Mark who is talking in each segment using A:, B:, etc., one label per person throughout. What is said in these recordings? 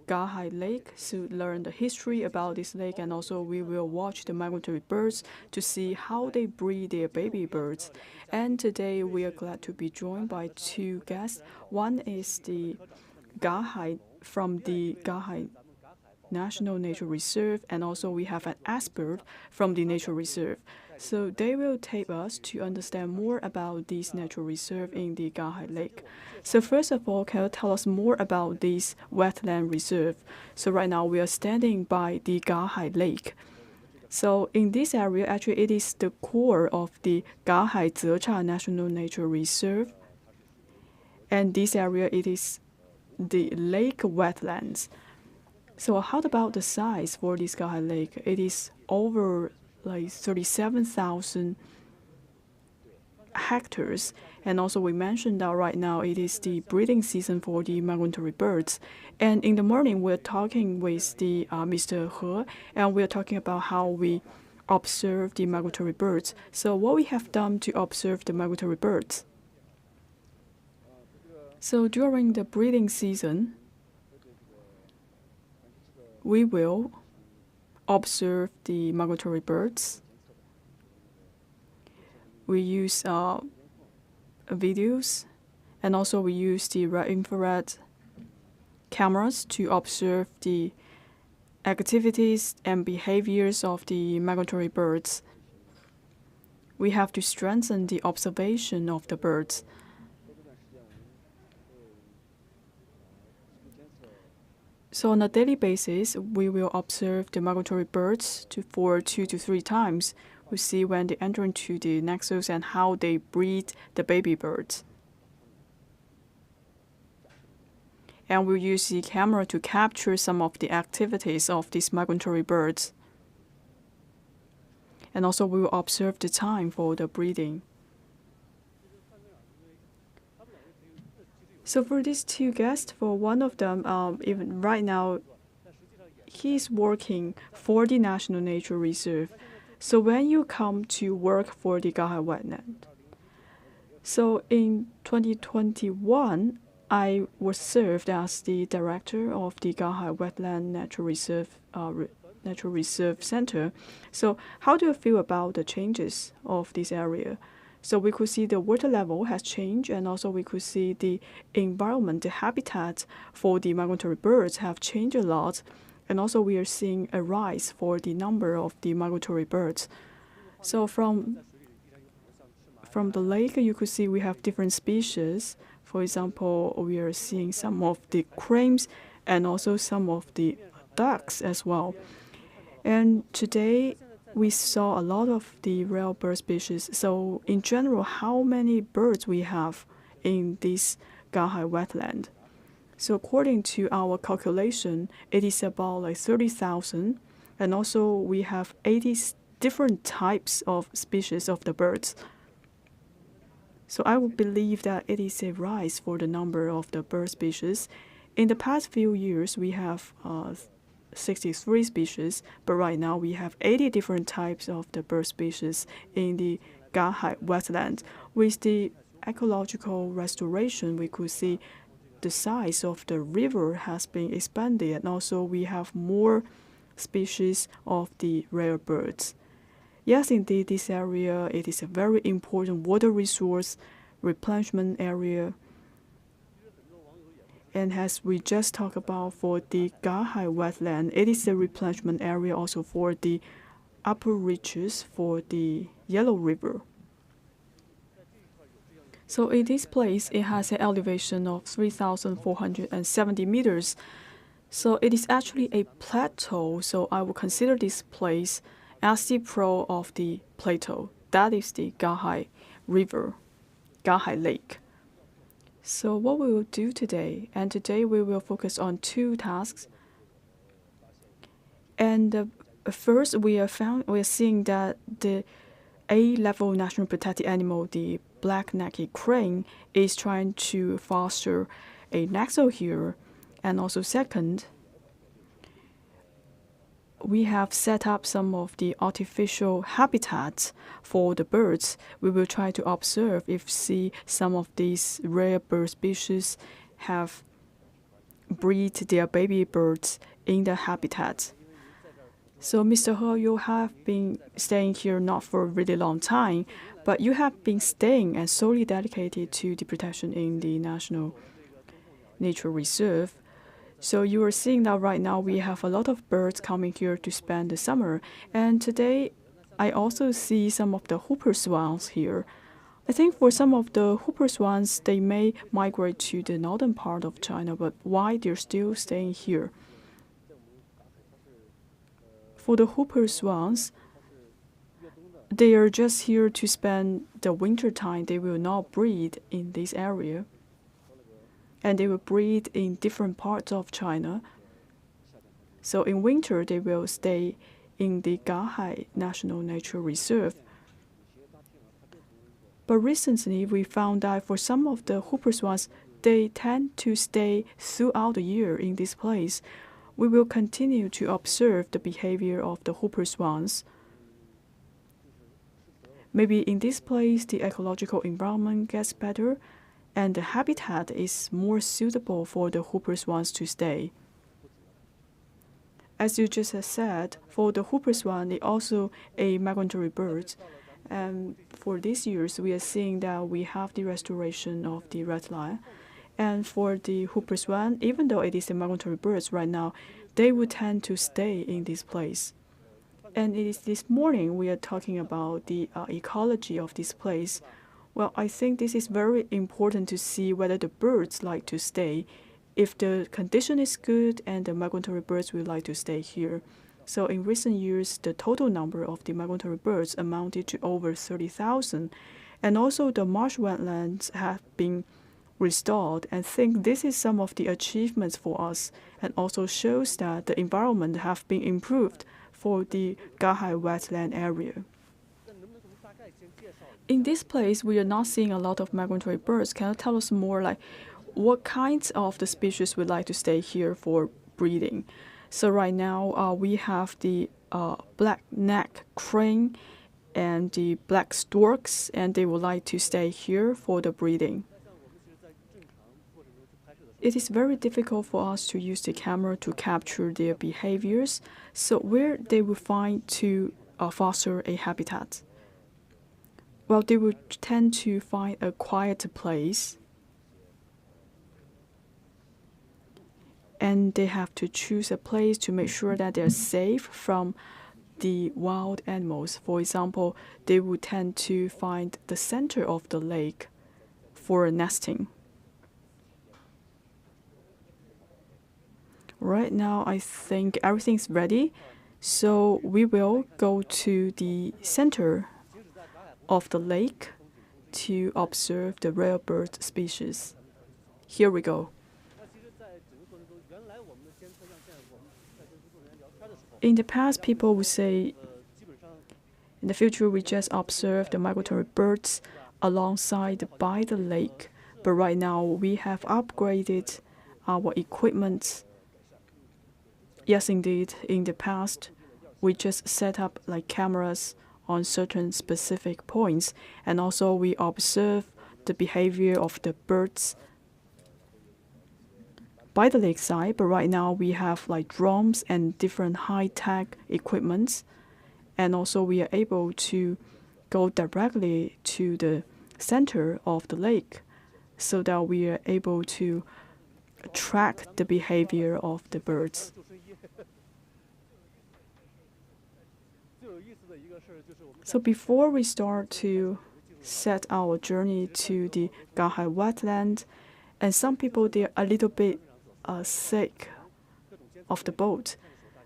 A: Gahai Lake to learn the history about this lake, and also we will watch the migratory birds to see how they breed their baby birds. And today we are glad to be joined by two guests. One is the Gahai from the Gahai National Nature Reserve, and also we have an expert from the nature reserve. So they will take us to understand more about this natural reserve in the Gahai Lake. So first of all, can you tell us more about this wetland reserve? So right now we are standing by the Gahai Lake. So in this area, actually it is the core of the Gahai Zecha National Nature Reserve. And this area, it is the lake wetlands. So how about the size for this Gahai Lake? It is over like 37,000 hectares. And also we mentioned that right now it is the breeding season for the migratory birds. And in the morning we're talking with the Mr. He, and we're talking about how we observe the migratory birds. So what we have done to observe the migratory birds. So during the breeding season, we will observe the migratory birds. We use videos, and also we use the red infrared cameras to observe the activities and behaviors of the migratory birds. We have to strengthen the observation of the birds. So on a daily basis, we will observe the migratory birds for 2 to 3 times. We see when they enter into the nexus and how they breed the baby birds. And we'll use the camera to capture some of the activities of these migratory birds. And also we will observe the time for the breeding. So for these two guests, for one of them, even right now, he's working for the National Nature Reserve. So when you come to work for the Gahai wetland, so in 2021, I was served as the director of the Gahai Wetland Natural Reserve Center. So how do you feel about the changes of this area? So we could see the water level has changed, and also we could see the environment, the habitat for the migratory birds have changed a lot. And also we are seeing a rise for the number of the migratory birds. So from the lake, you could see we have different species. For example, we are seeing some of the cranes and also some of the ducks as well. And today, we saw a lot of the rare bird species. So in general, how many birds we have in this Gahai wetland? So according to our calculation, it is about like 30,000. And also we have 80 different types of species of the birds. So I would believe that it is a rise for the number of the bird species. In the past few years, we have 63 species, but right now we have 80 different types of the bird species in the Gahai wetland. With the ecological restoration, we could see the size of the river has been expanded, and also we have more species of the rare birds. Yes, indeed, this area, it is a very important water resource replenishment area. And as we just talked about for the Gahai wetland, it is a replenishment area also for the upper reaches for the Yellow River. So in this place, it has an elevation of 3,470 meters. So it is actually a plateau, so I will consider this place as the pro of the plateau. That is the Gahai River, Gahai Lake. So what we will do today, and today we will focus on 2 tasks. And first, we are seeing that the A-level national protected animal, the black-necked crane, is trying to foster a nexus here. And also second, we have set up some of the artificial habitats for the birds. We will try to observe if some of these rare bird species have breed their baby birds in the habitat. So, Mr. He, you have been staying here not for a really long time, but you have been staying and solely dedicated to the protection in the National Nature Reserve. So you are seeing that right now we have a lot of birds coming here to spend the summer. And today I also see some of the whooper swans here. I think for some of the whooper swans, they may migrate to the northern part of China, but why they're still staying here? For the whooper swans, they are just here to spend the winter time. They will not breed in this area. And they will breed in different parts of China. So in winter, they will stay in the Gahai National Nature Reserve. But recently, we found that for some of the whooper swans, they tend to stay throughout the year in this place. We will continue to observe the behavior of the whooper swans. Maybe in this place, the ecological environment gets better, and the habitat is more suitable for the whooper swans to stay. As you just said, for the whooper swan, they also a migratory bird. And for these years, we are seeing that we have the restoration of the red line. And for the whooper swan, even though it is a migratory bird right now, they would tend to stay in this place. And it is this morning we are talking about the ecology of this place. Well, I think this is very important to see whether the birds like to stay. If the condition is good and the migratory birds will like to stay here. So in recent years, the total number of the migratory birds amounted to over 30,000. And also the marsh wetlands have been restored. And I think this is some of the achievements for us and also shows that the environment have been improved for the Gahai wetland area. In this place, we are not seeing a lot of migratory birds. Can you tell us more, like what kinds of the species would like to stay here for breeding? So right now, we have the black neck crane and the black storks, and they would like to stay here for the breeding. It is very difficult for us to use the camera to capture their behaviors, so where they will find to foster a habitat? Well, they will tend to find a quiet place, and they have to choose a place to make sure that they're safe from the wild animals. For example, they would tend to find the center of the lake for nesting. Right now, I think everything's ready, so we will go to the center of the lake to observe the rare bird species. Here we go. In the past, people would say, in the future, we just observe the migratory birds alongside by the lake. But right now, we have upgraded our equipment. Yes, indeed, in the past, we just set up like cameras on certain specific points, and also we observe the behavior of the birds by the lakeside. But right now we have like drones and different high-tech equipments, and also we are able to go directly to the center of the lake so that we are able to track the behavior of the birds. So before we start to set our journey to the Gahai wetland, and some people, they're a little bit sick of the boat.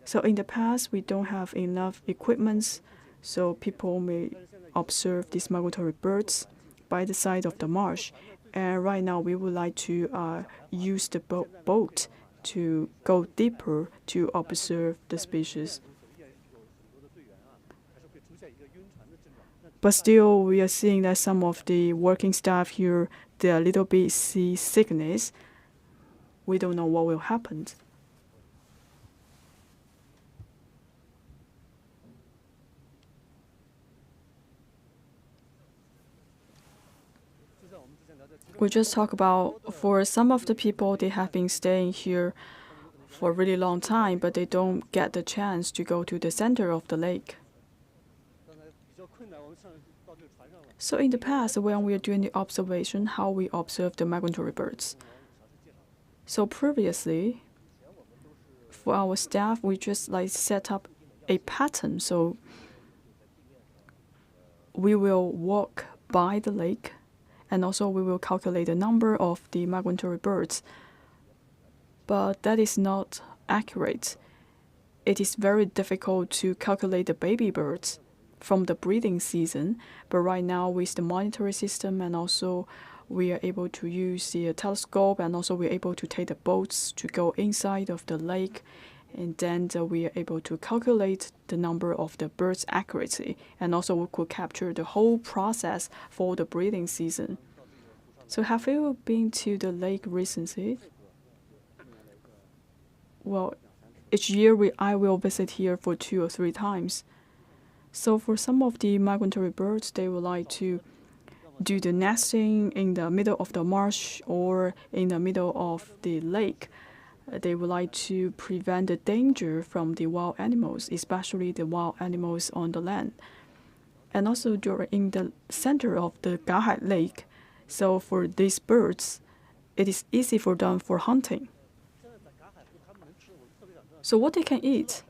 A: So in the past, we don't have enough equipment, so people may observe these migratory birds by the side of the marsh. And right now, we would like to use the boat to go deeper to observe the species. But still, we are seeing that some of the working staff here, they're a little bit seasickness. We don't know what will happen. We just talk about for some of the people, they have been staying here for a really long time, but they don't get the chance to go to the center of the lake. So in the past, when we are doing the observation, how we observe the migratory birds. So previously, for our staff, we just like set up a pattern. So we will walk by the lake, and also we will calculate the number of the migratory birds. But that is not accurate. It is very difficult to calculate the baby birds from the breeding season. But right now, with the monitoring system, and also we are able to use the telescope, and also we're able to take the boats to go inside of the lake, and then we are able to calculate the number of the birds accurately, and also we could capture the whole process for the breeding season. So have you been to the lake recently? Well, each year I will visit here for 2 or 3 times. So for some of the migratory birds, they would like to do the nesting in the middle of the marsh or in the middle of the lake. They would like to prevent the danger from the wild animals, especially the wild animals on the land. And also in the center of the Gahai Lake, so for these birds, it is easy for them for hunting. So what they can eat?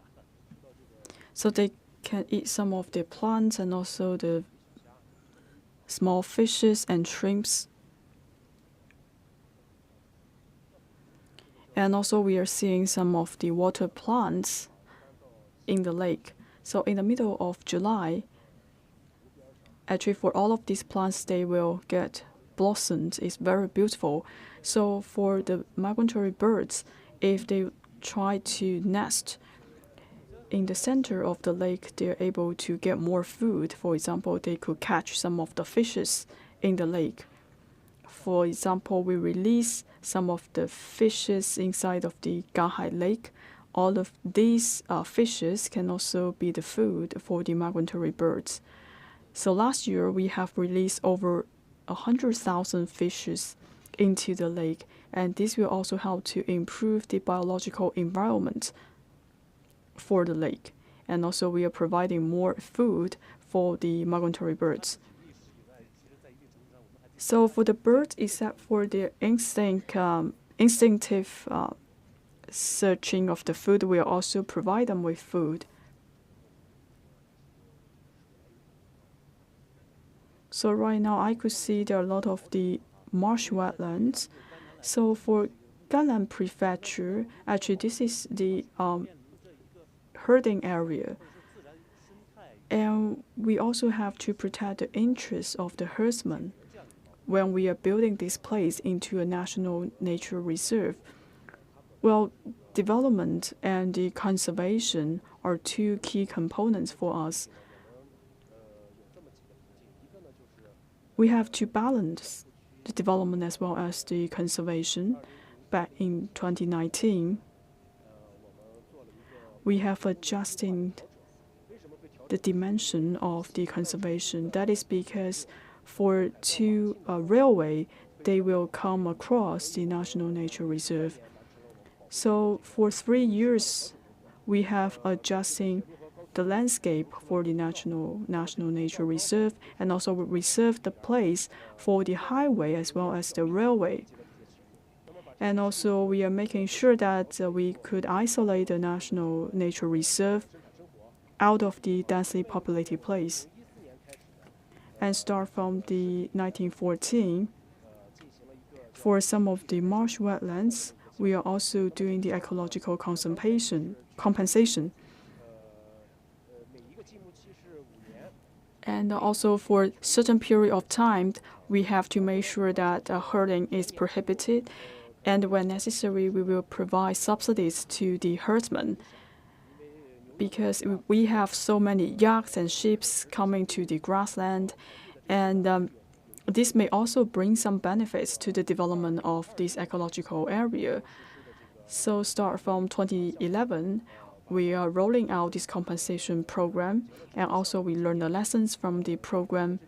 A: So they can eat some of the plants and also the small fishes and shrimps. And also we are seeing some of the water plants in the lake. So in the middle of July, actually for all of these plants, they will get blossomed. It's very beautiful. So for the migratory birds, if they try to nest in the center of the lake, they're able to get more food. For example, they could catch some of the fishes in the lake. For example, we release some of the fishes inside of the Gahai Lake. All of these fishes can also be the food for the migratory birds. So last year, we have released over 100,000 fishes into the lake, and this will also help to improve the biological environment for the lake. And also we are providing more food for the migratory birds. So for the birds, except for their instinctive searching of the food, we also provide them with food. So right now I could see there are a lot of the marsh wetlands. So for Gansu Prefecture, actually this is the herding area. And we also have to protect the interests of the herdsmen when we are building this place into a national nature reserve. Well, development and the conservation are 2 key components for us. We have to balance the development as well as the conservation. Back in 2019, we have adjusted the dimension of the conservation. That is because for 2 railway, they will come across the National Nature Reserve. So for 3 years, we have adjusting the landscape for the National Nature Reserve, and also reserve the place for the highway as well as the railway. And also we are making sure that we could isolate the National Nature Reserve out of the densely populated place. And start from the 1914, for some of the marsh wetlands, we are also doing the ecological compensation. And also for certain period of time, we have to make sure that herding is prohibited, and when necessary, we will provide subsidies to the herdsmen, because we have so many yaks and sheep coming to the grassland, and this may also bring some benefits to the development of this ecological area. So start from 2011, we are rolling out this compensation program, and also we learn the lessons from the program.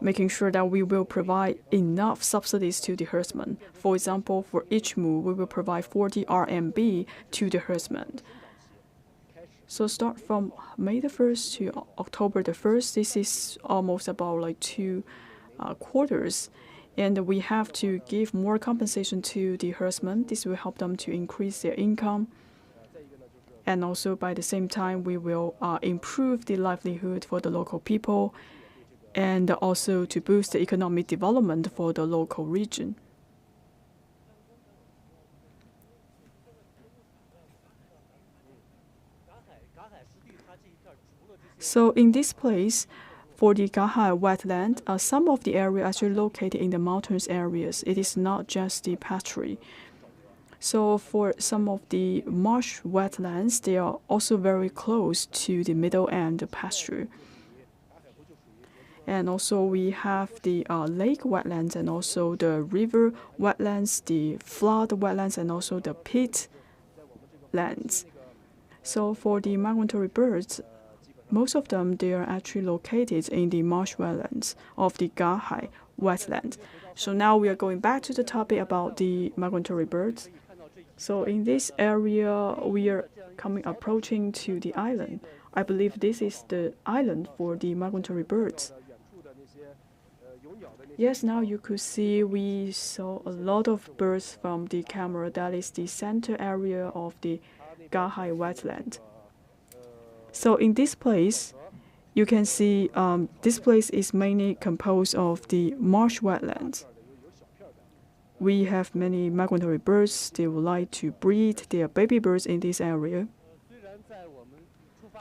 A: making sure that we will provide enough subsidies to the herdsmen. For example, for each moo, we will provide 40 RMB to the herdsmen. So start from May the 1st to October the 1st, this is almost about like 2 quarters. And we have to give more compensation to the herdsmen. This will help them to increase their income. And also by the same time, we will improve the livelihood for the local people and also to boost the economic development for the local region. So in this place, for the Gahai wetland, some of the area actually located in the mountainous areas. It is not just the pasture. So for some of the marsh wetlands, they are also very close to the middle and the pasture. And also we have the lake wetlands and also the river wetlands, the flood wetlands, and also the pit lands. So for the migratory birds, most of them, they are actually located in the marsh wetlands of the Gahai wetland. So now we are going back to the topic about the migratory birds. So in this area, we are approaching to the island. I believe this is the island for the migratory birds. Yes, now you could see we saw a lot of birds from the camera. That is the center area of the Gahai wetland. So in this place, you can see this place is mainly composed of the marsh wetlands. We have many migratory birds. They would like to breed their baby birds in this area.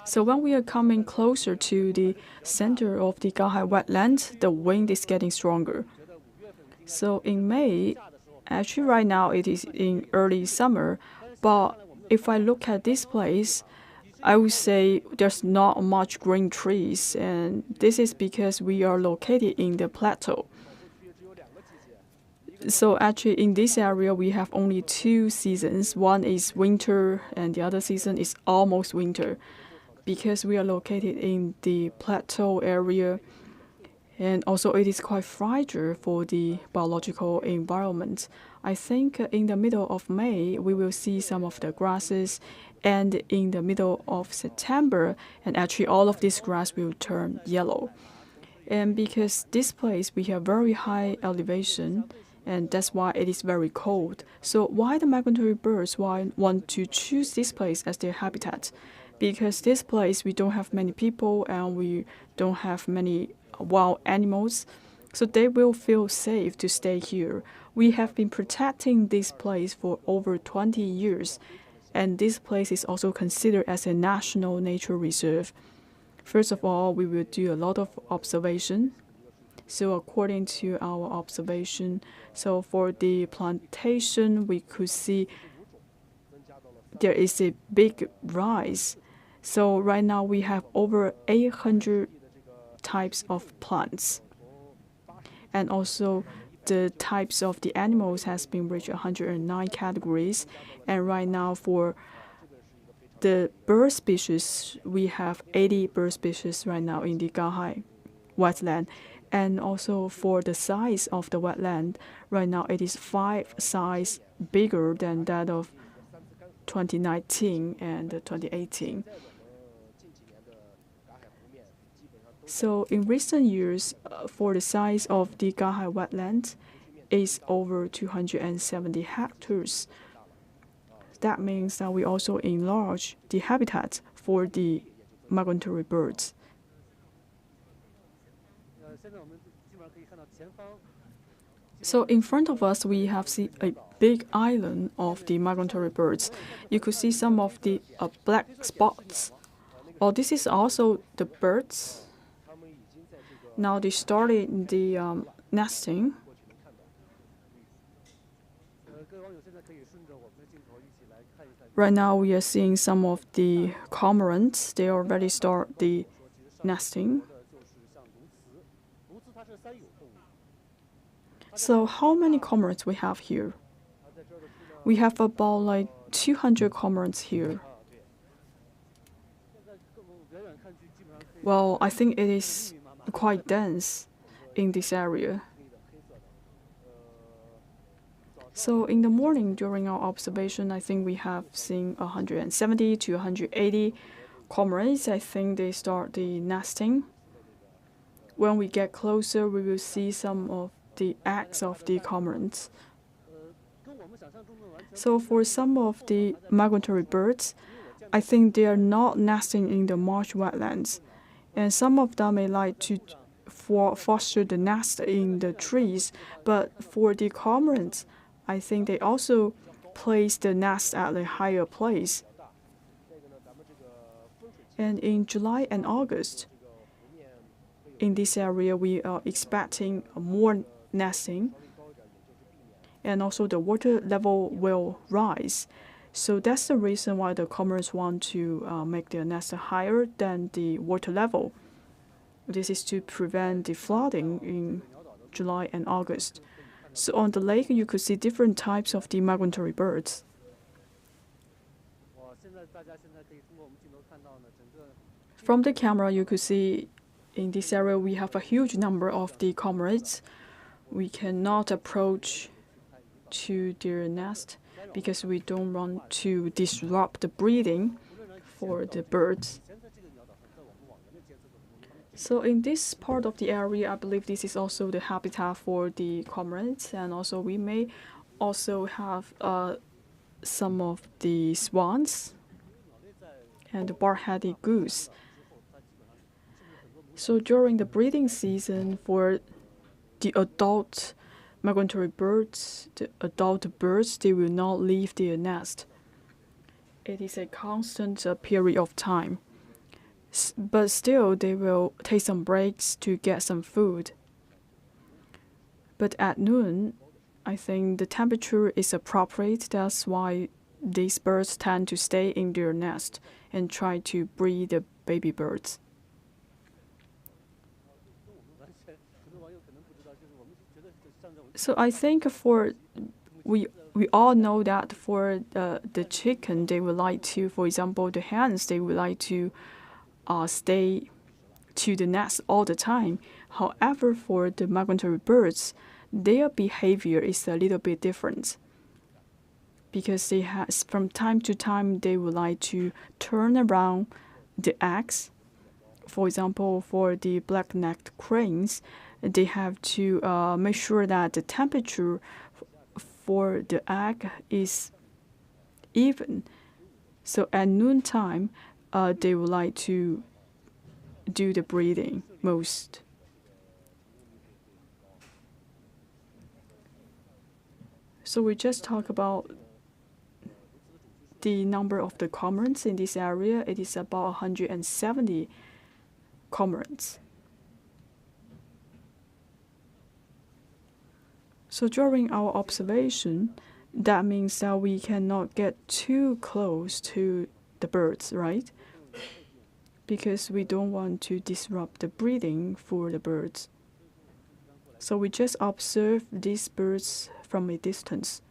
A: So when we are coming closer to the center of the Gahai wetland, the wind is getting stronger. So in May, actually right now it is in early summer, but if I look at this place, I would say there's not much green trees, and this is because we are located in the plateau. So actually in this area, we have only 2 seasons. One is winter, and the other season is almost winter. Because we are located in the plateau area, and also it is quite fragile for the biological environment. I think in the middle of May, we will see some of the grasses, and in the middle of September, and actually all of this grass will turn yellow. And because this place, we have very high elevation, and that's why it is very cold. So why the migratory birds want to choose this place as their habitat? Because this place, we don't have many people and we don't have many wild animals, so they will feel safe to stay here. We have been protecting this place for over 20 years, and this place is also considered as a national nature reserve. First of all, we will do a lot of observation. So according to our observation, so for the plantation, we could see there is a big rise. So right now we have over 800 types of plants. And also the types of the animals has been reached 109 categories. And right now for the bird species, we have 80 bird species right now in the Gahai wetland. And also for the size of the wetland, right now it is 5 size bigger than that of 2019 and 2018. So in recent years, for the size of the Gahai wetland is over 270 hectares. That means that we also enlarge the habitat for the migratory birds. So in front of us, we have seen a big island of the migratory birds. You could see some of the black spots. Well, this is also the birds. Now they started the nesting. Right now we are seeing some of the cormorants. They already start the nesting. So how many cormorants we have here? We have about like 200 cormorants here. Well, I think it is quite dense. in this area. So in the morning during our observation, I think we have seen 170 to 180 cormorants. I think they start the nesting. When we get closer, we will see some of the eggs of the cormorants. So for some of the migratory birds, I think they are not nesting in the marsh wetlands, and some of them may like to foster the nest in the trees. But for the cormorants, I think they also place the nest at a higher place. And in July and August, in this area, we are expecting more nesting, and also the water level will rise. So that's the reason why the cormorants want to make their nest higher than the water level. This is to prevent the flooding in July and August. So on the lake, you could see different types of the migratory birds. From the camera, you could see in this area we have a huge number of the cormorants. We cannot approach to their nest because we don't want to disrupt the breeding for the birds. So in this part of the area, I believe this is also the habitat for the cormorants, and also we may also have some of the swans and the bar-headed goose. So during the breeding season for the adult migratory birds, the adult birds, they will not leave their nest. It is a constant period of time. But still, they will take some breaks to get some food. But at noon, I think the temperature is appropriate. That's why these birds tend to stay in their nest and try to breed the baby birds. So I think we all know that for the chicken, they would like to, for example, the hens, they would like to stay to the nest all the time. However, for the migratory birds, their behavior is a little bit different because from time to time they would like to turn around the eggs. For example, for the black-necked cranes, they have to make sure that the temperature for the egg is even. So at noontime, they would like to do the breeding most. So we just talk about the number of the cormorants in this area. It is about 170 cormorants. So during our observation, that means that we cannot get too close to the birds, right? Because we don't want to disrupt the breeding for the birds. So we just observe these birds from a distance.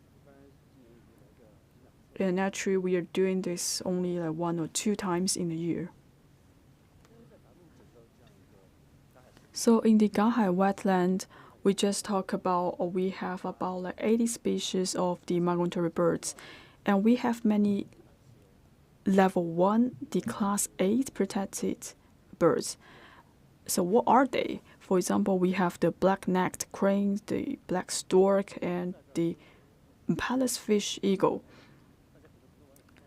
A: And actually, we are doing this only like 1 or 2 times in a year. So in the Gahai wetland, we just talk about, or we have about like 80 species of the migratory birds, and we have many level 1, the class 8 protected birds. So what are they? For example, we have the black-necked crane, the black stork, and the palacefish eagle.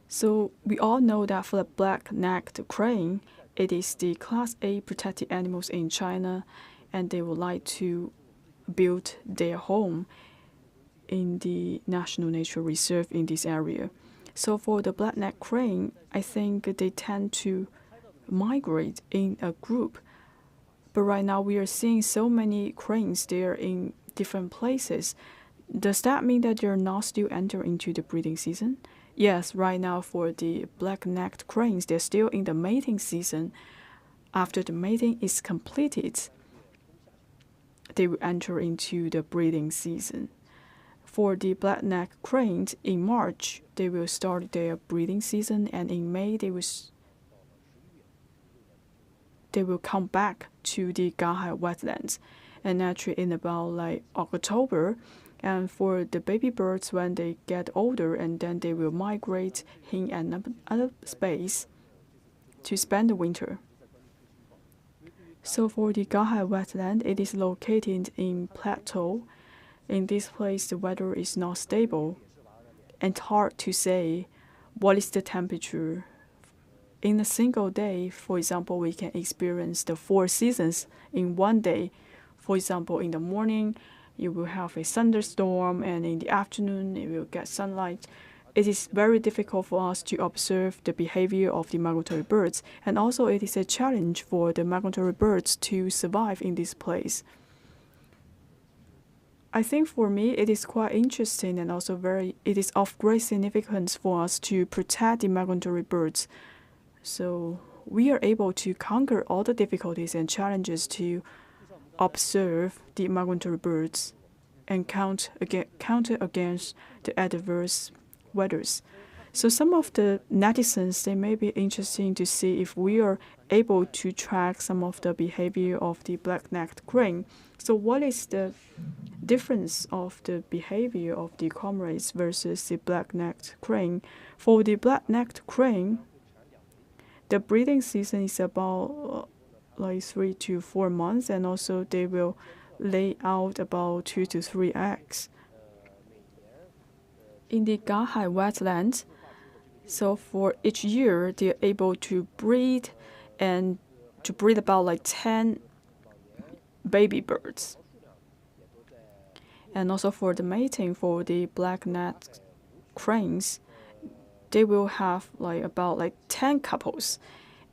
A: So we all know that for the black-necked crane, it is the class A protected animals in China, and they would like to build their home in the National Nature Reserve in this area. So for the black-necked crane, I think they tend to migrate in a group. But right now we are seeing so many cranes there in different places. Does that mean that they're not still entering into the breeding season? Yes, right now for the black-necked cranes, they're still in the mating season. After the mating is completed, they will enter into the breeding season. For the black-necked cranes, in March, they will start their breeding season, and in May, they will come back to the Gahai wetlands. and actually in about like October. And for the baby birds, when they get older, and then they will migrate in another space to spend the winter. So for the Gahai wetland, it is located in plateau. In this place, the weather is not stable, and it's hard to say what is the temperature. In a single day, for example, we can experience the 4 seasons in one day. For example, in the morning, you will have a thunderstorm, and in the afternoon, you will get sunlight. It is very difficult for us to observe the behavior of the migratory birds, and also it is a challenge for the migratory birds to survive in this place. I think for me, it is quite interesting, and also it is of great significance for us to protect the migratory birds. So we are able to conquer all the difficulties and challenges to observe the migratory birds and counter against the adverse weathers. So some of the netizens, they may be interesting to see if we are able to track some of the behavior of the black-necked crane. So what is the difference of the behavior of the cormorants versus the black-necked crane? For the black-necked crane, the breeding season is about like 3 to 4 months, and also they will lay out about 2 to 3 eggs. In the Gahai wetland, so for each year, they're able to breed about like 10 baby birds. And also for the mating, for the black-necked cranes, they will have about 10 couples.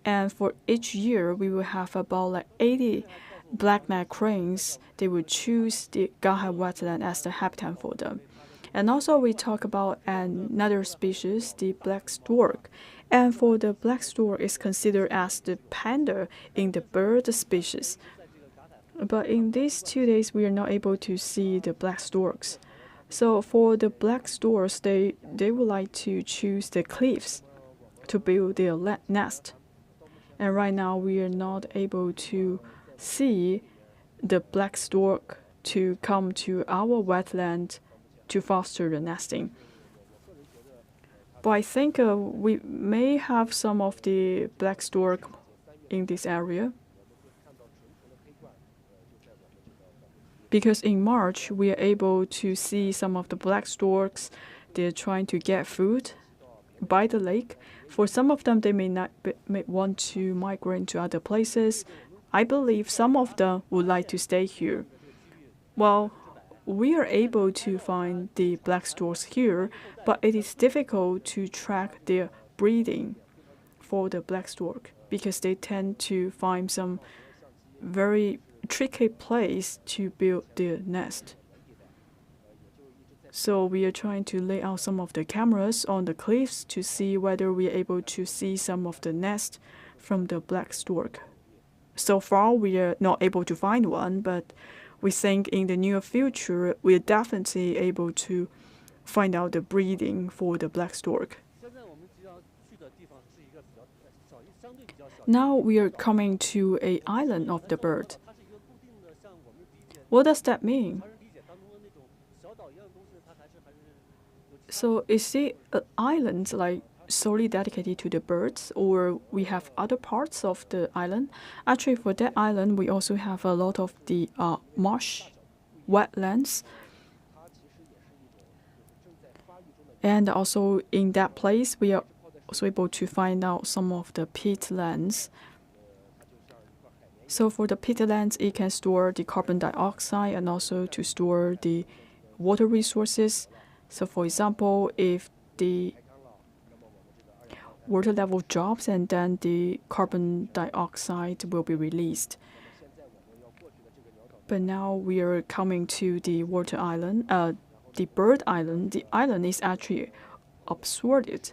A: And for each year, we will have about 80 black-necked cranes. They will choose the Gahai wetland as the habitat for them. And also we talk about another species, the black stork. And for the black stork, is considered as the panda in the bird species. But in these 2 days, we are not able to see the black storks. So for the black storks, they would like to choose the cliffs to build their nest. And right now, we are not able to see the black stork to come to our wetland to foster the nesting. But I think we may have some of the black stork in this area, because in March we are able to see some of the black storks. They're trying to get food by the lake. For some of them, they may want to migrate to other places. I believe some of them would like to stay here. Well, we are able to find the black storks here, but it is difficult to track their breeding for the black stork because they tend to find some very tricky place to build their nest. So we are trying to lay out some of the cameras on the cliffs to see whether we are able to see some of the nest from the black stork. So far, we are not able to find one, but we think in the near future, we are definitely able to find out the breeding for the black stork. Now we are coming to an island of the bird. What does that mean? So is it an island solely dedicated to the birds, or we have other parts of the island? Actually, for that island, we also have a lot of the marsh, wetlands. And also in that place, we are also able to find out some of the peatlands. So for the peatlands, it can store the carbon dioxide and also to store the water resources. So for example, if the water level drops, and then the carbon dioxide will be released. But now we are coming to the water island, the bird island. The island is actually absorbed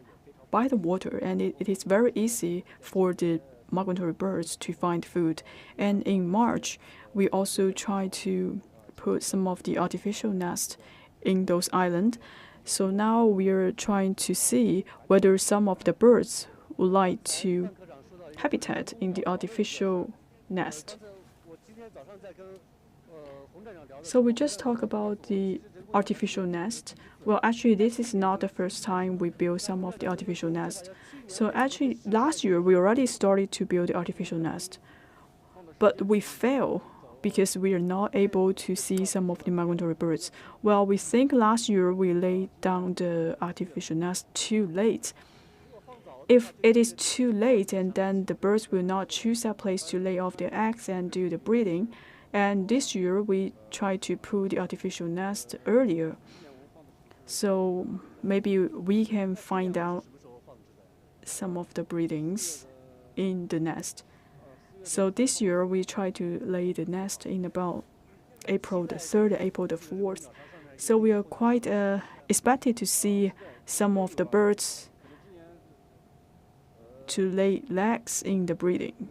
A: by the water, and it is very easy for the migratory birds to find food. And in March, we also try to put some of the artificial nests in those islands. So now we are trying to see whether some of the birds would like to habitat in the artificial nest. So we just talked about the artificial nest. Well, actually, this is not the first time we build some of the artificial nest. So actually, last year we already started to build the artificial nest, but we fail because we are not able to see some of the migratory birds. Well, we think last year we laid down the artificial nest too late. If it is too late, and then the birds will not choose that place to lay off their eggs and do the breeding. And this year we try to put the artificial nest earlier. So maybe we can find out some of the breedings in the nest. So this year we try to lay the nest in about April the 3rd, April the 4th. So we are quite expected to see some of the birds to lay eggs in the breeding,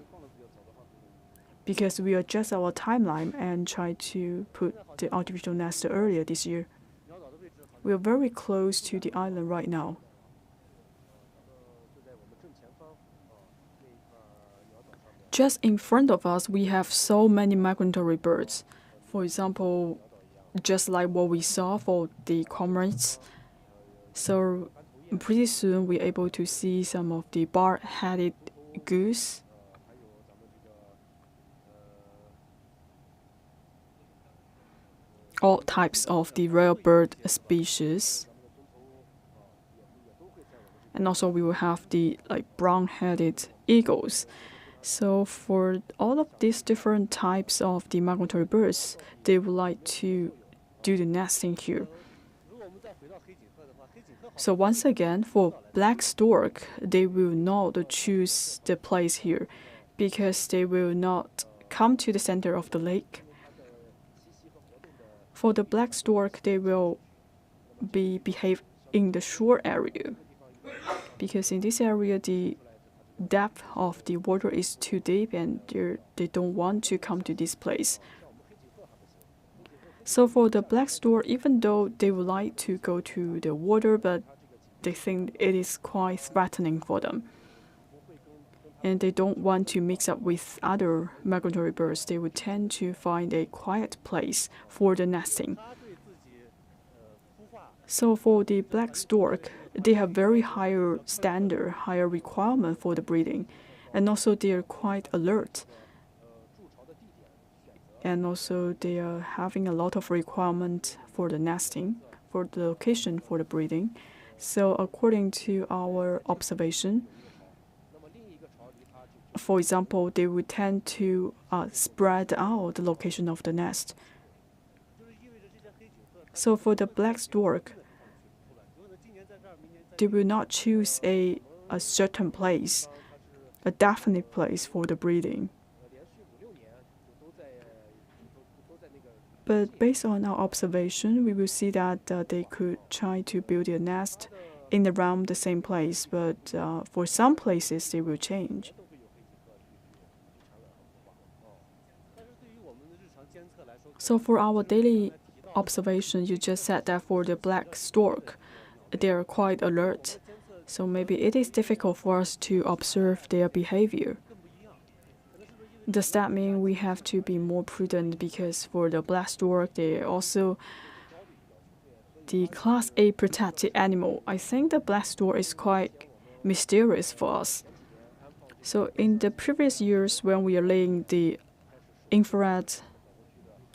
A: because we adjust our timeline and try to put the artificial nest earlier this year. We are very close to the island right now. Just in front of us, we have so many migratory birds. For example, just like what we saw for the cormorants. So pretty soon we're able to see some of the bar-headed goose. All types of the rare bird species. And also we will have the brown-headed eagles. So for all of these different types of the migratory birds, they would like to do the nesting here. So once again, for black stork, they will not choose the place here because they will not come to the center of the lake. For the black stork, they will behave in the shore area because in this area the depth of the water is too deep and they don't want to come to this place. So for the black stork, even though they would like to go to the water, but they think it is quite threatening for them. And they don't want to mix up with other migratory birds. They would tend to find a quiet place for the nesting. So for the black stork, they have very higher standard, higher requirement for the breeding. And also they are quite alert. And also they are having a lot of requirement for the nesting, for the location for the breeding. So according to our observation, for example, they would tend to spread out the location of the nest. So for the black stork, they will not choose a certain place, a definite place for the breeding. But based on our observation, we will see that they could try to build their nest in around the same place, but for some places they will change. So for our daily observation, you just said that for the black stork, they are quite alert. So maybe it is difficult for us to observe their behavior. Does that mean we have to be more prudent because for the black stork, they are also the Class A protected animal? I think the black stork is quite mysterious for us. So in the previous years, when we are laying the infrared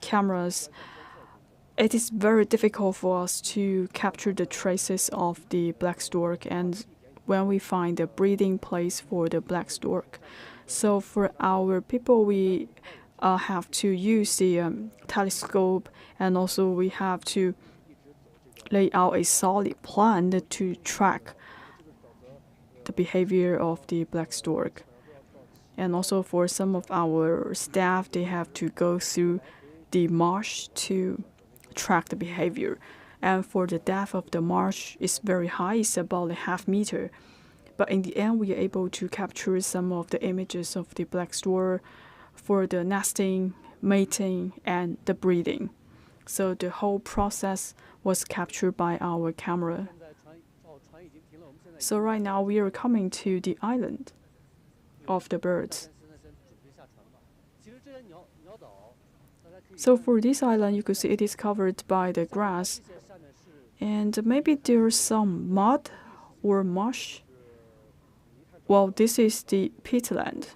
A: cameras, it is very difficult for us to capture the traces of the black stork and when we find the breeding place for the black stork. So for our people, we have to use the telescope, and also we have to lay out a solid plan to track the behavior of the black stork. And also for some of our staff, they have to go through the marsh to track the behavior. And for the depth of the marsh is very high, it's about a half meter. But in the end, we are able to capture some of the images of the black stork for the nesting, mating, and the breeding. So the whole process was captured by our camera. So right now we are coming to the island of the birds. So for this island, you could see it is covered by the grass, and maybe there's some mud or marsh. Well, this is the peatland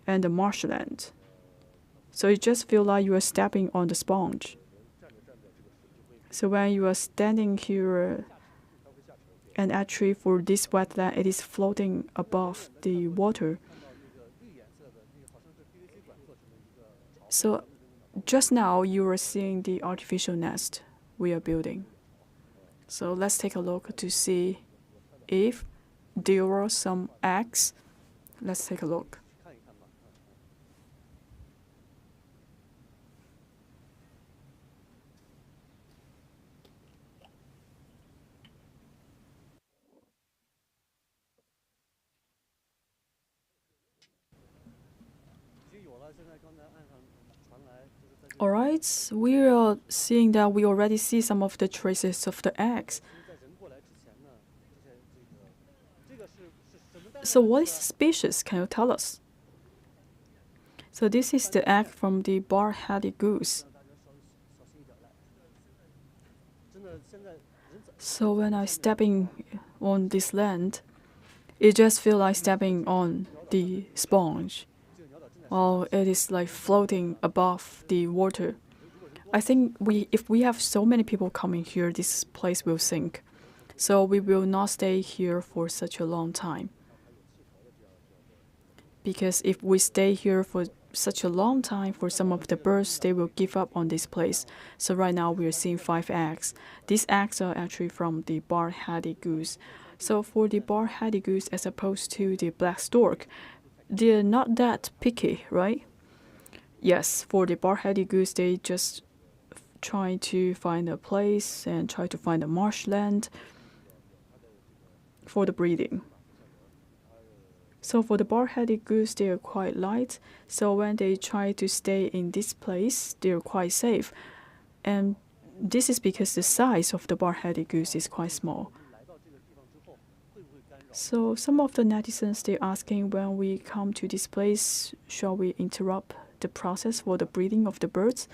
A: and the marshland. So you just feel like you are stepping on the sponge. So when you are standing here, and actually for this wetland, it is floating above the water. So just now you are seeing the artificial nest we are building. So let's take a look to see if there are some eggs. Let's take a look. Alright, we are seeing that we already see some of the traces of the eggs. So what is the species? Can you tell us? So this is the egg from the bar-headed goose. So when I'm stepping on this land, it just feels like stepping on the sponge. Well, it is like floating above the water. I think if we have so many people coming here, this place will sink. So we will not stay here for such a long time. Because if we stay here for such a long time, for some of the birds, they will give up on this place. So right now we are seeing 5 eggs. These eggs are actually from the bar-headed goose. So for the bar-headed goose, as opposed to the black stork, they're not that picky, right? Yes, for the bar-headed goose, they just try to find a place and try to find a marshland for the breeding. So for the bar-headed goose, they are quite light. So when they try to stay in this place, they are quite safe. And this is because the size of the bar-headed goose is quite small. So some of the netizens, they're asking, when we come to this place, shall we interrupt the process for the breeding of the birds?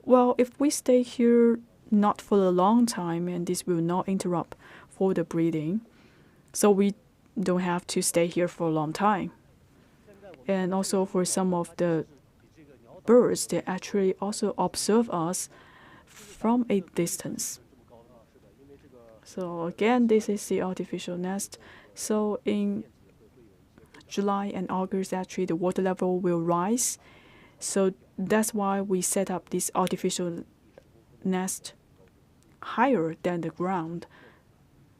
A: Well, if we stay here not for a long time, and this will not interrupt for the breeding, so we don't have to stay here for a long time. And also for some of the birds, they actually also observe us from a distance. So again, this is the artificial nest. So in July and August, actually the water level will rise. So that's why we set up this artificial nest higher than the ground.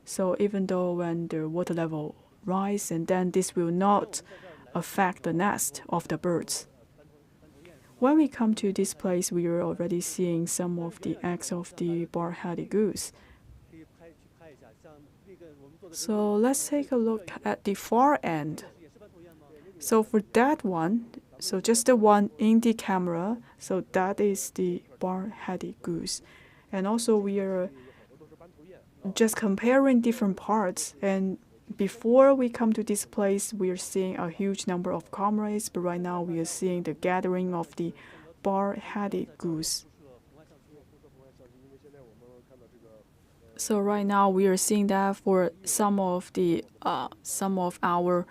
A: So even though when the water level rise, and then this will not affect the nest of the birds. When we come to this place, we are already seeing some of the eggs of the bar-headed goose. So let's take a look at the far end. So for that one, so just the one in the camera, so that is the bar-headed goose. And also we are just comparing different parts, and before we come to this place, we are seeing a huge number of comrades, but right now we are seeing the gathering of the bar-headed goose. So right now we are seeing that for some of our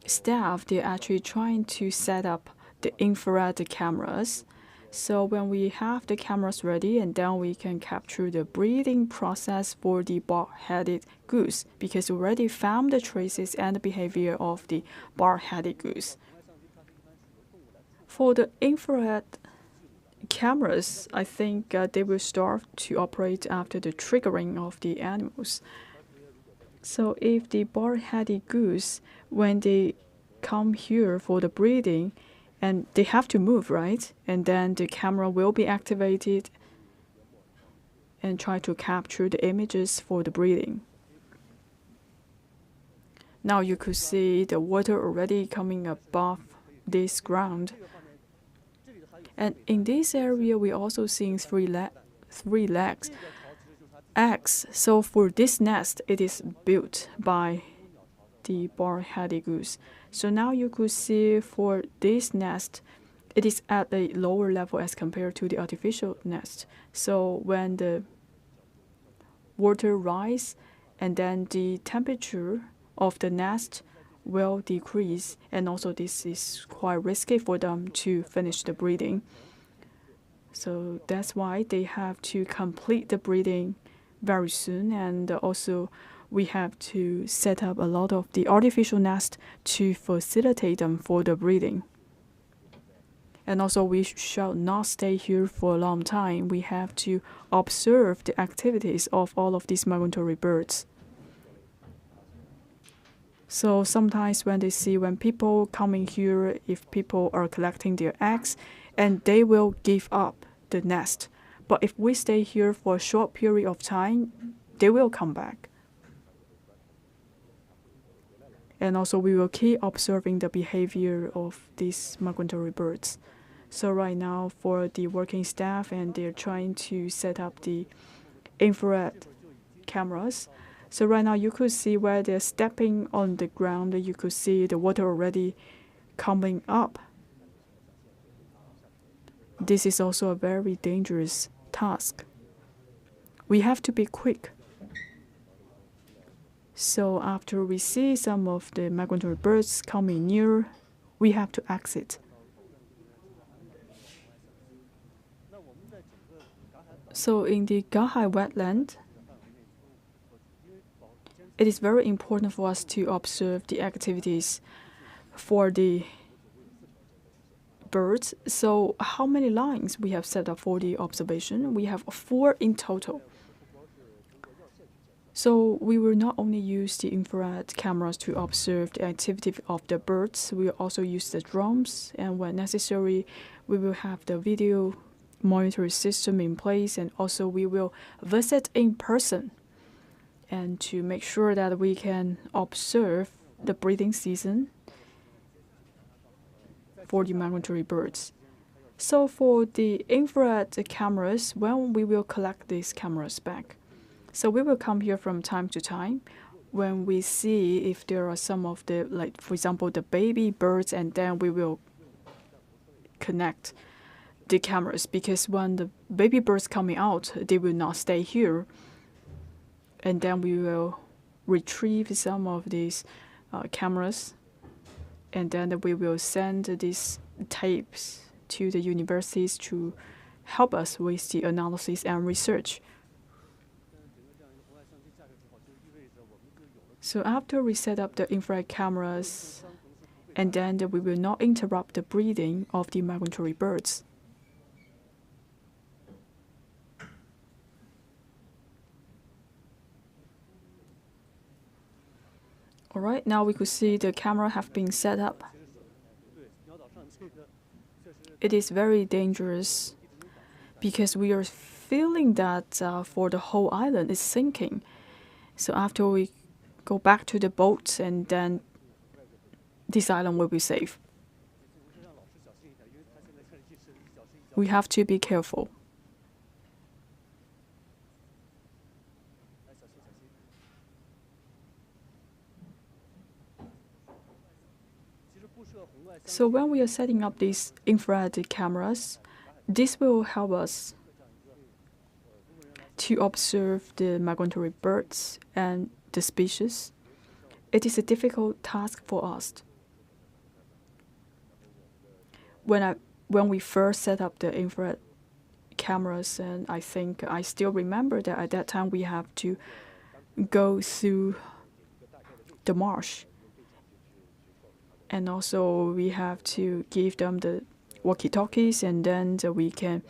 A: staff, they're actually trying to set up the infrared cameras. So when we have the cameras ready, and then we can capture the breeding process for the bar-headed goose, because we already found the traces and the behavior of the bar-headed goose. For the infrared cameras, I think they will start to operate after the triggering of the animals. So if the bar-headed goose, when they come here for the breeding, and they have to move, right? And then the camera will be activated and try to capture the images for the breeding. Now you could see the water already coming above this ground. And in this area, we're also seeing three legs. Eggs. So for this nest, it is built by the bar-headed goose. So now you could see for this nest, it is at a lower level as compared to the artificial nest. So when the water rise, and then the temperature of the nest will decrease, and also this is quite risky for them to finish the breeding. So that's why they have to complete the breeding very soon, and also we have to set up a lot of the artificial nest to facilitate them for the breeding. And also we shall not stay here for a long time. We have to observe the activities of all of these migratory birds. So sometimes when people coming here, if people are collecting their eggs, and they will give up the nest. But if we stay here for a short period of time, they will come back. And also we will keep observing the behavior of these migratory birds. So right now for the working staff, and they're trying to set up the infrared cameras. So right now you could see where they're stepping on the ground, you could see the water already coming up. This is also a very dangerous task. We have to be quick. So after we see some of the migratory birds coming near, we have to exit. So in the Gahai wetland, it is very important for us to observe the activities for the birds. So how many lines we have set up for the observation? We have 4 in total. So we will not only use the infrared cameras to observe the activity of the birds, we will also use the drones, and when necessary, we will have the video monitoring system in place, and also we will visit in person and to make sure that we can observe the breeding season for the migratory birds. So for the infrared cameras, when we will collect these cameras back? So we will come here from time to time when we see if there are some of the, like for example, the baby birds, and then we will connect the cameras, because when the baby birds coming out, they will not stay here. And then we will retrieve some of these cameras, and then we will send these tapes to the universities to help us with the analysis and research. So after we set up the infrared cameras, and then we will not interrupt the breeding of the migratory birds. All right, now we could see the camera have been set up. It is very dangerous because we are feeling that for the whole island is sinking. So after we go back to the boat, and then this island will be safe. We have to be careful. So when we are setting up these infrared cameras, this will help us to observe the migratory birds and the species. It is a difficult task for us. When we first set up the infrared cameras, and I think I still remember that at that time we have to go through the marsh. And also we have to give them the walkie-talkies, and then we can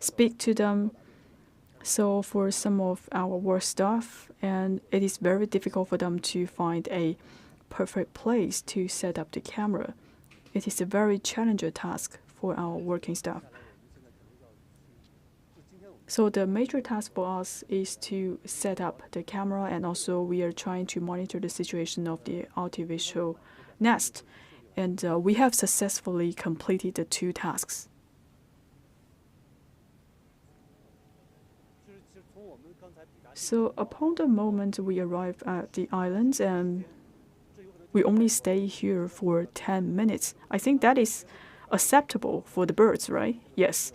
A: speak to them. So for some of our work staff, and it is very difficult for them to find a perfect place to set up the camera. It is a very challenging task for our working staff. So the major task for us is to set up the camera, and also we are trying to monitor the situation of the artificial nest. And we have successfully completed the 2 tasks. So upon the moment we arrive at the islands, and we only stay here for 10 minutes. I think that is acceptable for the birds, right? Yes.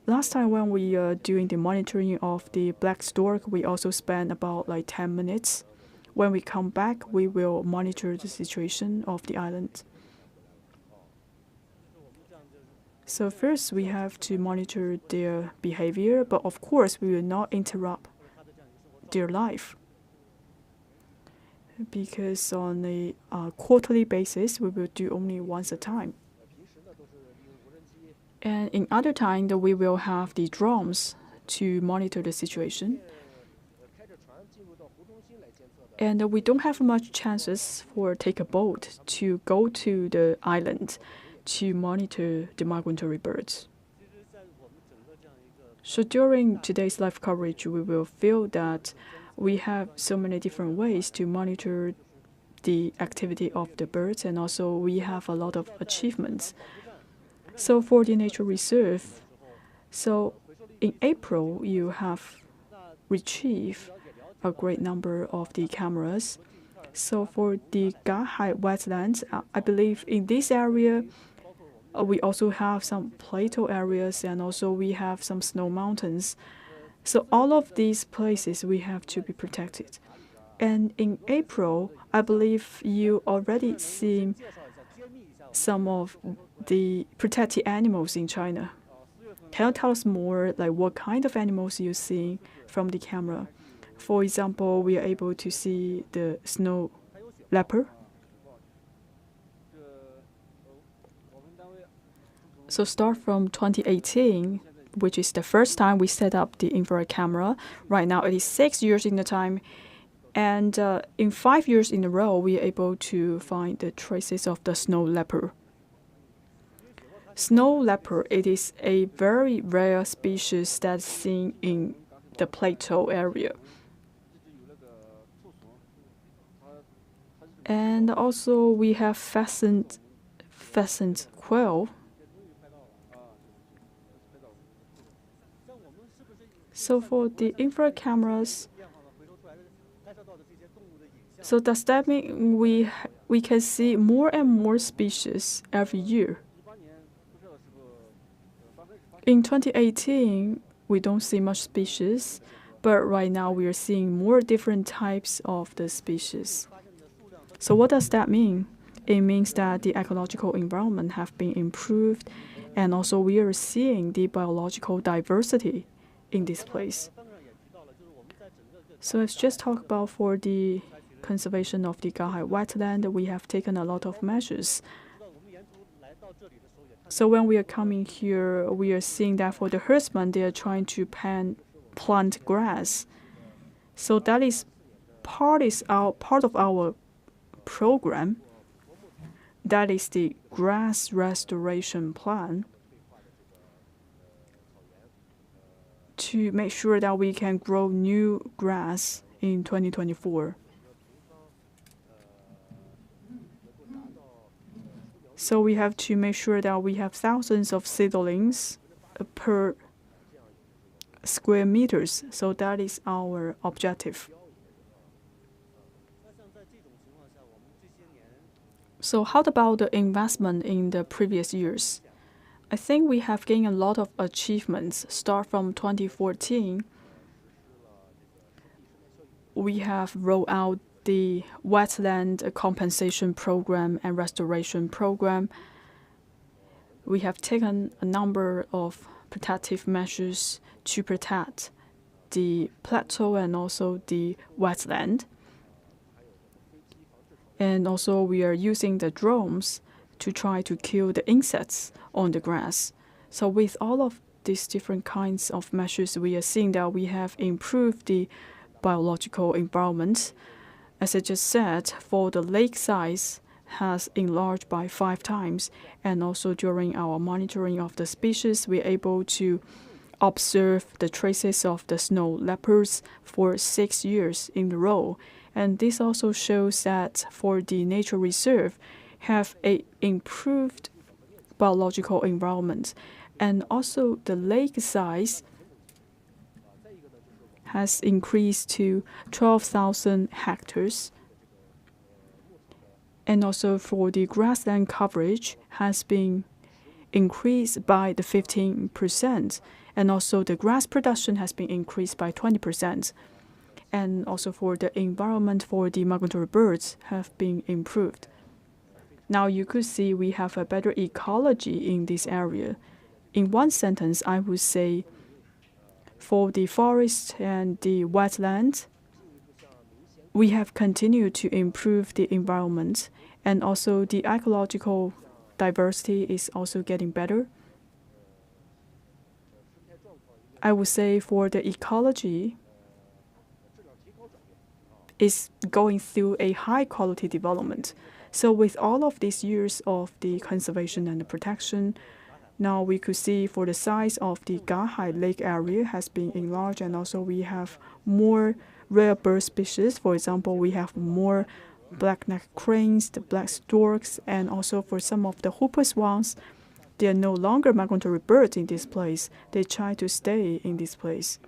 A: Last time when we are doing the monitoring of the black stork, we also spent about like 10 minutes. When we come back, we will monitor the situation of the island. So first, we have to monitor their behavior, but of course, we will not interrupt their life. Because on a quarterly basis, we will do only once a time. And in other time, we will have the drones to monitor the situation. And we don't have much chances for take a boat to go to the island to monitor the migratory birds. So during today's live coverage, we will feel that we have so many different ways to monitor the activity of the birds, and also we have a lot of achievements. So for the nature reserve, so in April, you have retrieved a great number of the cameras. So for the Gahai wetlands, I believe in this area, we also have some plateau areas, and also we have some snow mountains. So all of these places we have to be protected. And in April, I believe you already seen some of the protected animals in China. Can you tell us more, like what kind of animals you see from the camera? For example, we are able to see the snow leopard. So start from 2018, which is the first time we set up the infrared camera. Right now, it is 6 years in the time. And in 5 years in a row, we are able to find the traces of the snow leopard. Snow leopard, it is a very rare species that's seen in the plateau area. And also we have pheasant quail. So for the infrared cameras, so does that mean we can see more and more species every year? In 2018, we don't see much species, but right now we are seeing more different types of the species. So what does that mean? It means that the ecological environment have been improved, and also we are seeing the biological diversity in this place. So let's just talk about for the conservation of the Gahai wetland, we have taken a lot of measures. So when we are coming here, we are seeing that for the herdsmen, they are trying to plant grass. So that is part of our program. That is the grass restoration plan, to make sure that we can grow new grass in 2024. So we have to make sure that we have thousands of seedlings per square meters. So that is our objective. So how about the investment in the previous years? I think we have gained a lot of achievements. Start from 2014, we have rolled out the wetland compensation program and restoration program. We have taken a number of protective measures to protect the plateau and also the wetland. And also we are using the drones to try to kill the insects on the grass. So with all of these different kinds of measures, we are seeing that we have improved the biological environment. As I just said, for the lake size has enlarged by 5 times, and also during our monitoring of the species, we're able to observe the traces of the snow leopards for 6 years in a row. And this also shows that for the nature reserve, have a improved biological environment, and also the lake size has increased to 12,000 hectares. And also for the grassland coverage has been increased by the 15%. And also the grass production has been increased by 20%. And also for the environment for the migratory birds have been improved. Now you could see we have a better ecology in this area. In one sentence, I would say for the forest and the wetland, we have continued to improve the environment, and also the ecological diversity is also getting better. I would say for the ecology, is going through a high quality development. So with all of these years of the conservation and the protection, now we could see for the size of the Gahai Lake area has been enlarged, and also we have more rare bird species. For example, we have more black-necked cranes, the black storks, and also for some of the whooper swans, they are no longer migratory birds in this place. They try to stay in this place.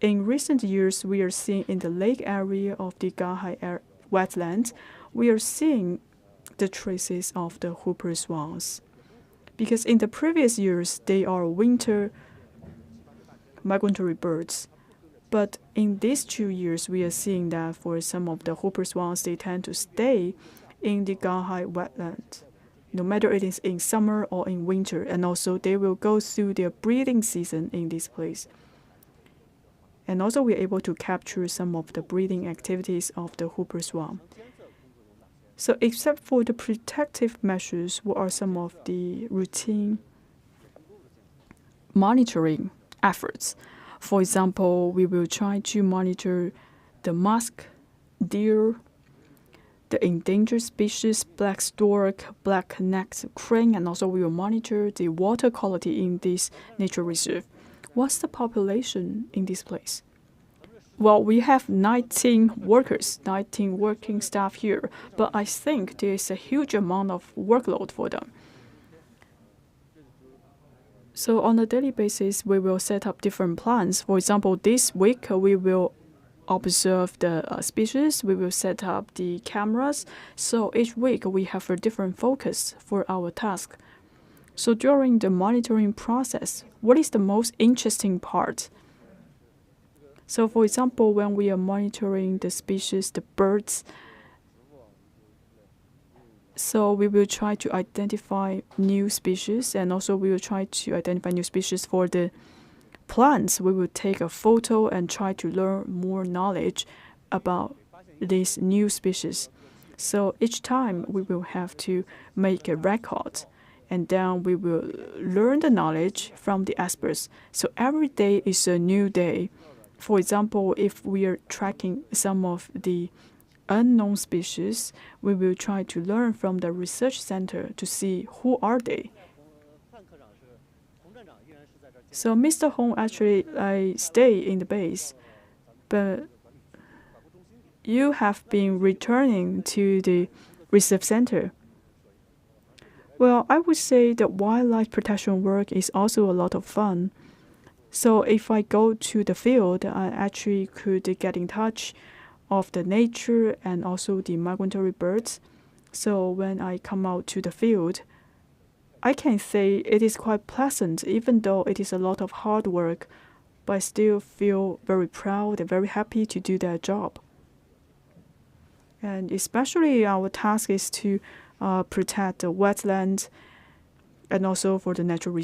A: In recent years, we are seeing in the lake area of the Gahai wetland, we are seeing the traces of the whooper swans. Because in the previous years, they are winter migratory birds. But in these 2 years, we are seeing that for some of the whooper swans, they tend to stay in the Gahai wetland, no matter it is in summer or in winter. And also they will go through their breeding season in this place. And also we are able to capture some of the breeding activities of the whooper swan. So except for the protective measures, what are some of the routine monitoring efforts? For example, we will try to monitor the musk deer, the endangered species, black stork, black-necked crane, and also we will monitor the water quality in this nature reserve. What's the population in this place? Well, we have 19 working staff here, but I think there is a huge amount of workload for them. So on a daily basis, we will set up different plans. For example, this week we will observe the species, we will set up the cameras. So each week we have a different focus for our task. So during the monitoring process, what is the most interesting part? So for example, when we are monitoring the species, the birds, so we will try to identify new species, and also we will try to identify new species for the plants. We will take a photo and try to learn more knowledge about these new species. So each time we will have to make a record, and then we will learn the knowledge from the experts. So every day is a new day. For example, if we are tracking some of the unknown species, we will try to learn from the research center to see who are they. So Mr. Hong actually stay in the base, but you have been returning to the reserve center. Well, I would say that wildlife protection work is also a lot of fun. So if I go to the field, I actually could get in touch of the nature and also the migratory birds. So when I come out to the field, I can say it is quite pleasant, even though it is a lot of hard work, but I still feel very proud and very happy to do that job. And especially our task is to protect the wetland and also for the natural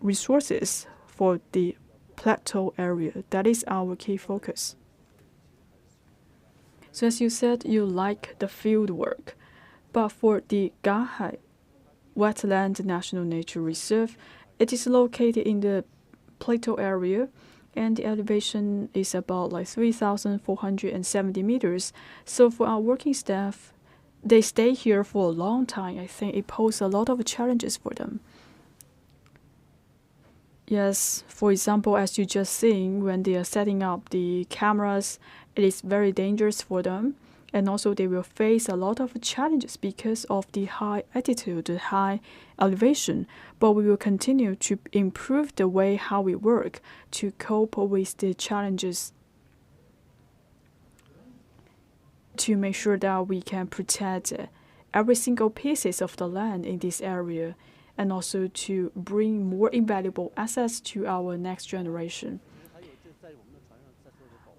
A: resources for the plateau area. That is our key focus. So as you said, you like the field work, but for the Gahai Wetland National Nature Reserve, it is located in the plateau area, and the elevation is about 3,470 meters. So for our working staff, they stay here for a long time. I think it poses a lot of challenges for them. Yes, for example, as you just seen, when they are setting up the cameras, it is very dangerous for them. And also they will face a lot of challenges because of the high altitude, the high elevation. But we will continue to improve the way how we work to cope with the challenges, to make sure that we can protect every single pieces of the land in this area, and also to bring more invaluable assets to our next generation.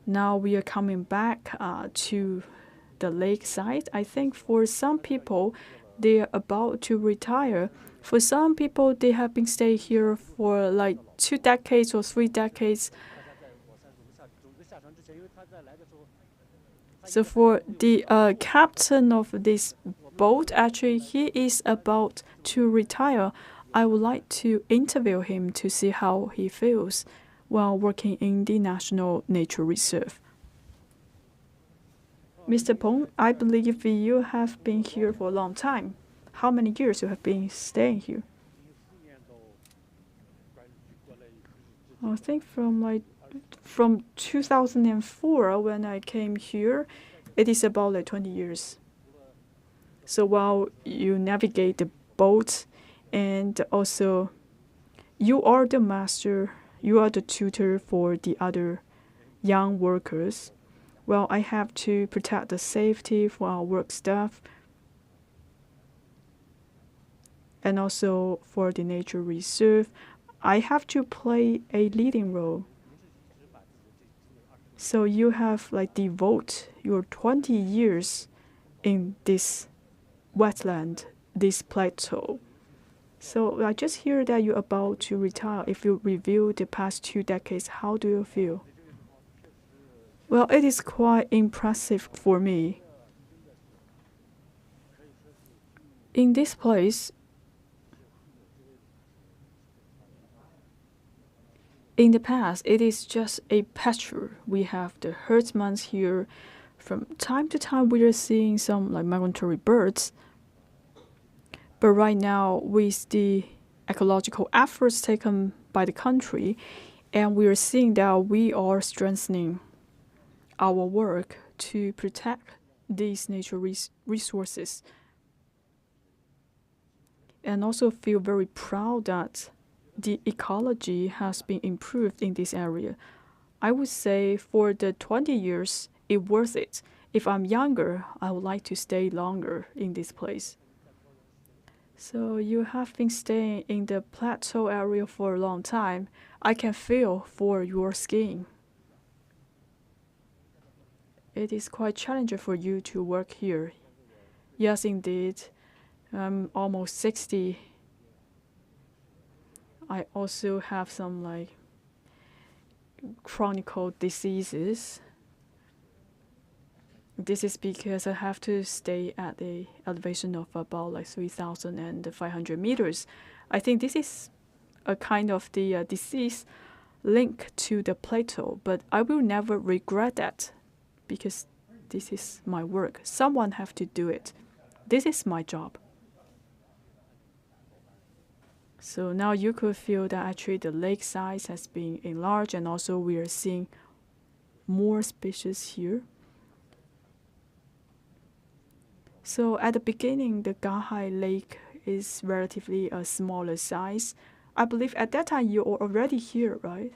A: Now we are coming back to the lakeside. I think for some people, they are about to retire. For some people, they have been staying here for like 2 decades or 3 decades. So for the captain of this boat, actually, he is about to retire. I would like to interview him to see how he feels while working in the National Nature Reserve. Mr. Peng, I believe you have been here for a long time. How many years you have been staying here? I think from 2004 when I came here, it is about like 20 years. So while you navigate the boat, and also you are the master, you are the tutor for the other young workers. Well, I have to protect the safety for our work staff and also for the nature reserve. I have to play a leading role. So you have like devote your 20 years in this wetland, this plateau. So I just hear that you're about to retire. If you review the past 2 decades, how do you feel? Well, it is quite impressive for me. In this place, in the past, it is just a pasture. We have the herdsmen here. From time to time, we are seeing some like migratory birds. But right now, with the ecological efforts taken by the country, and we are seeing that we are strengthening our work to protect these nature resources. And also feel very proud that the ecology has been improved in this area. I would say for the 20 years, it's worth it. If I'm younger, I would like to stay longer in this place. So you have been staying in the plateau area for a long time. I can feel for your skin. It is quite challenging for you to work here. Yes, indeed. I'm almost 60. I also have some like chronic diseases. This is because I have to stay at the elevation of about like 3,500 meters. I think this is a kind of the disease linked to the plateau, but I will never regret that because this is my work. Someone have to do it. This is my job. So now you could feel that actually the lake size has been enlarged, and also we are seeing more species here. So at the beginning, the Gahai Lake is relatively a smaller size. I believe at that time you were already here, right?